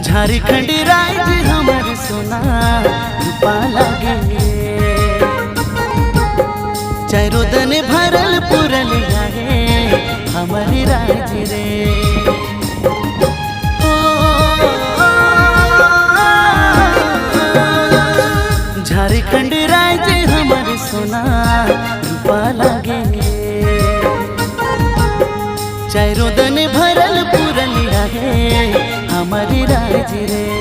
झारखंड राज्य हमार सोना रूपा लागे, चारों दन भरल पुरल जाए हमारे राज्य रे। झारखंड राज्य हमार सोना रूपा लागे, चारों दन भरल पुरल जाए हमारे राज्य रे।